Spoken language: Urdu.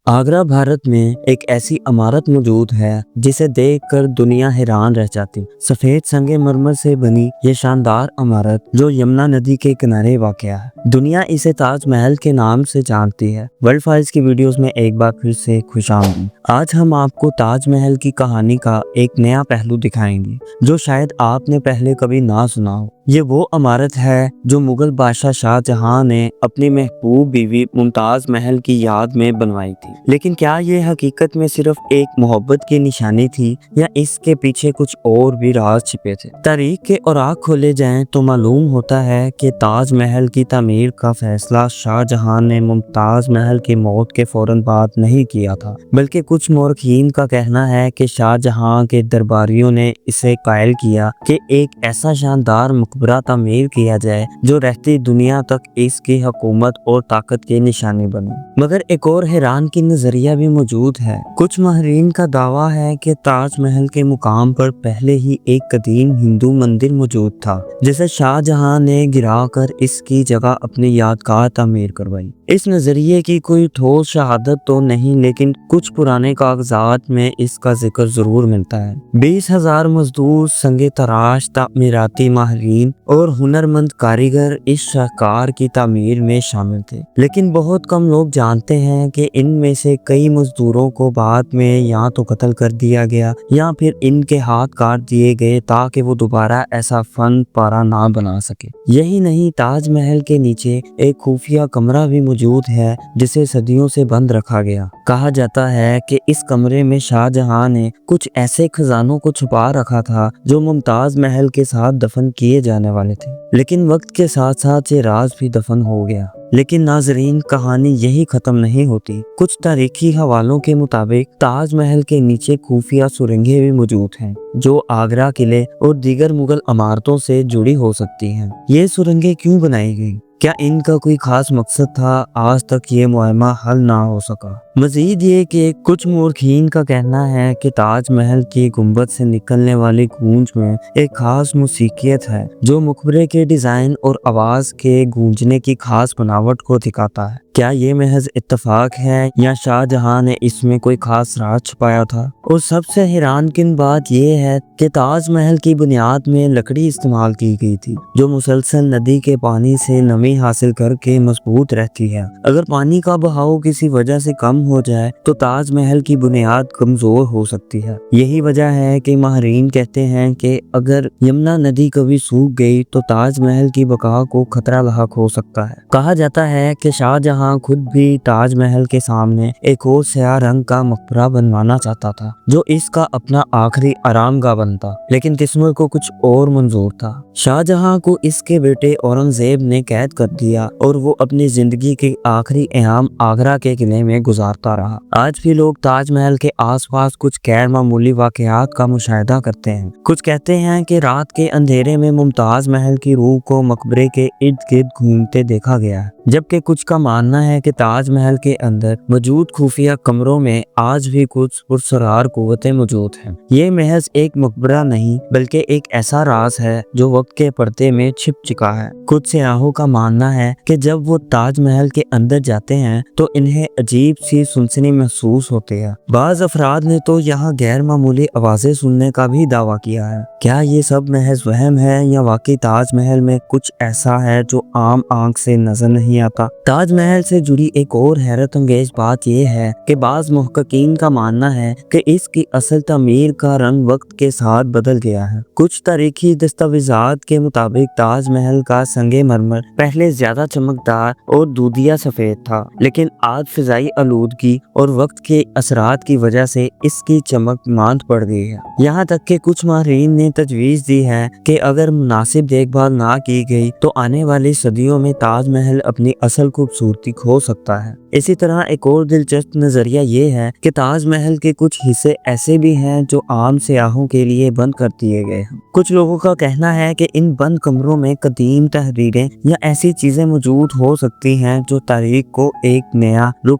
آگرہ بھارت میں ایک ایسی عمارت موجود ہے جسے دیکھ کر دنیا حیران رہ جاتی۔ سفید سنگ مرمر سے بنی یہ شاندار عمارت جو یمنا ندی کے کنارے واقع ہے، دنیا اسے تاج محل کے نام سے جانتی ہے۔ ورلڈ فائلز کی ویڈیوز میں ایک بار پھر سے خوش آمدید۔ آج ہم آپ کو تاج محل کی کہانی کا ایک نیا پہلو دکھائیں گے جو شاید آپ نے پہلے کبھی نہ سنا ہو۔ یہ وہ عمارت ہے جو مغل بادشاہ شاہ جہاں نے اپنی محبوب بیوی ممتاز محل کی یاد میں بنوائی تھی۔ لیکن کیا یہ حقیقت میں صرف ایک محبت کی نشانی تھی یا اس کے پیچھے کچھ اور بھی راز چھپے تھے؟ تاریخ کے اوراق کھولے جائیں تو معلوم ہوتا ہے کہ تاج محل کی تعمیر کا فیصلہ شاہ جہاں نے ممتاز محل کی موت کے فوراً بعد نہیں کیا تھا، بلکہ کچھ مورخین کا کہنا ہے کہ شاہ جہاں کے درباریوں نے اسے قائل کیا کہ ایک ایسا شاندار مقبرہ تعمیر کیا جائے جو رہتی دنیا تک اس کی حکومت اور طاقت کی نشانی بنے۔ مگر ایک اور حیران کی نظریہ بھی موجود ہے۔ کچھ ماہرین کا دعویٰ ہے کہ تاج محل کے مقام پر پہلے ہی ایک قدیم ہندو مندر موجود تھا جسے شاہ جہاں نے گرا کر اس کی جگہ اپنی یادگار تعمیر کروائی۔ اس نظریے کی کوئی ٹھوس شہادت تو نہیں، لیکن کچھ پرانے کاغذات میں اس کا ذکر ضرور ملتا ہے۔ 20,000 مزدور، سنگ تراش، تعمیراتی ماہرین اور ہنرمند کاریگر اس شاہکار کی تعمیر میں شامل تھے، لیکن بہت کم لوگ جانتے ہیں کہ ان میں سے کئی مزدوروں کو بعد میں یا تو قتل کر دیا گیا یا پھر ان کے ہاتھ کاٹ دیے گئے تاکہ وہ دوبارہ ایسا فن پارہ نہ بنا سکے۔ یہی نہیں، تاج محل کے نیچے ایک خفیہ کمرہ بھی موجود ہے جسے صدیوں سے بند رکھا گیا۔ کہا جاتا ہے کہ اس کمرے میں شاہ جہاں نے کچھ ایسے خزانوں کو چھپا رکھا تھا جو ممتاز محل کے ساتھ دفن کیے جانے والے تھے، لیکن وقت کے ساتھ ساتھ یہ راز بھی دفن ہو گیا۔ لیکن ناظرین، کہانی یہی ختم نہیں ہوتی۔ کچھ تاریخی حوالوں کے مطابق تاج محل کے نیچے خفیہ سرنگیں بھی موجود ہیں جو آگرہ قلعے اور دیگر مغل عمارتوں سے جڑی ہو سکتی ہیں۔ یہ سرنگیں کیوں بنائی گئیں؟ کیا ان کا کوئی خاص مقصد تھا؟ آج تک یہ معمہ حل نہ ہو سکا۔ مزید یہ کہ کچھ مورخین کا کہنا ہے کہ تاج محل کی گنبد سے نکلنے والی گونج میں ایک خاص موسیقیت ہے جو مقبرے کے ڈیزائن اور آواز کے گونجنے کی خاص بناوٹ کو دکھاتا ہے۔ کیا یہ محض اتفاق ہے یا شاہ جہاں نے اس میں کوئی خاص راز چھپایا تھا؟ اور سب سے حیران کن بات یہ ہے کہ تاج محل کی بنیاد میں لکڑی استعمال کی گئی تھی جو مسلسل ندی کے پانی سے نمی حاصل کر کے مضبوط رہتی ہے۔ اگر پانی کا بہاؤ کسی وجہ سے کم ہو جائے تو تاج محل کی بنیاد کمزور ہو سکتی ہے۔ یہی وجہ ہے کہ ماہرین کہتے ہیں کہ اگر یمنا ندی کبھی سوکھ گئی تو تاج محل کی بقا کو خطرہ لاحق ہو سکتا ہے۔ کہا جاتا ہے کہ شاہ جہاں خود بھی تاج محل کے سامنے ایک اور سیاہ رنگ کا مقبرہ بنوانا چاہتا تھا جو اس کا اپنا آخری آرام گاہ بنتا، لیکن قسمت کو کچھ اور منظور تھا۔ شاہ جہاں کو اس کے بیٹے اورنگزیب نے قید کر دیا اور وہ اپنی زندگی کے آخری ایام آگرہ کے قلعے میں گزارتا رہا۔ آج بھی لوگ تاج محل کے آس پاس کچھ غیر معمولی واقعات کا مشاہدہ کرتے ہیں۔ کچھ کہتے ہیں کہ رات کے اندھیرے میں ممتاز محل کی روح کو مقبرے کے ارد گرد گھومتے دیکھا گیا ہے، جبکہ کچھ کا ماننا ہے کہ تاج محل کے اندر موجود خفیہ کمروں میں آج بھی کچھ پراسرار قوتیں موجود ہیں۔ یہ محض ایک مقبرہ نہیں بلکہ ایک ایسا راز ہے جو وقت کے پردے میں چھپ چکا ہے۔ کچھ سیاحوں کا ماننا ہے کہ جب وہ تاج محل کے اندر جاتے ہیں تو انہیں عجیب سی سنسنی محسوس ہوتی ہے۔ بعض افراد نے تو یہاں غیر معمولی آوازیں سننے کا بھی دعویٰ کیا ہے۔ کیا یہ سب محض وہم ہے یا واقعی تاج محل میں کچھ ایسا ہے جو عام آنکھ سے نظر نہیں آتا؟ تاج محل سے جڑی ایک اور حیرت انگیز بات یہ ہے کہ بعض محققین کا ماننا ہے کہ اس کی اصل تعمیر کا رنگ وقت کے ساتھ بدل گیا ہے۔ کچھ تاریخی دستاویزات کے مطابق تاج محل کا سنگ مرمر پہلے زیادہ چمکدار اور دودھیا سفید تھا، لیکن آج فضائی آلودگی اور وقت کے اثرات کی وجہ سے اس کی چمک ماند پڑ گئی ہے۔ یہاں تک کہ کچھ ماہرین نے تجویز دی ہے کہ اگر مناسب دیکھ بھال نہ کی گئی تو آنے والی صدیوں میں تاج محل اپنی اصل خوبصورتی کھو سکتا ہے۔ اسی طرح ایک اور دلچسپ نظریہ یہ ہے کہ تاج محل کے کچھ حصے ایسے بھی ہیں جو عام سیاحوں کے لیے بند کر دیے گئے ہیں۔ کچھ لوگوں کا کہنا ہے کہ ان بند کمروں میں قدیم تحریریں یا ایسی چیزیں موجود ہو سکتی ہیں جو تاریخ کو ایک نیا رخ